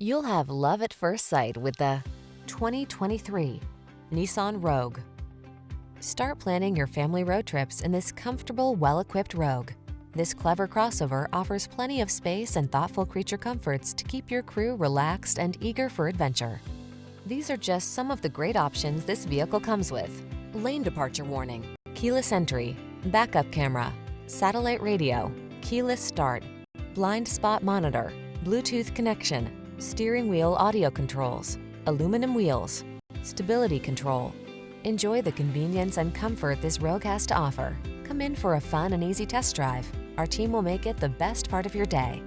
You'll have love at first sight with the 2023 Nissan Rogue. Start planning your family road trips in this comfortable, well-equipped Rogue. This clever crossover offers plenty of space and thoughtful creature comforts to keep your crew relaxed and eager for adventure. These are just some of the great options this vehicle comes with: lane departure warning, keyless entry, backup camera, satellite radio, keyless start, blind spot monitor, Bluetooth connection, steering wheel audio controls, aluminum wheels, stability control. Enjoy the convenience and comfort this Rogue has to offer. Come in for a fun and easy test drive. Our team will make it the best part of your day.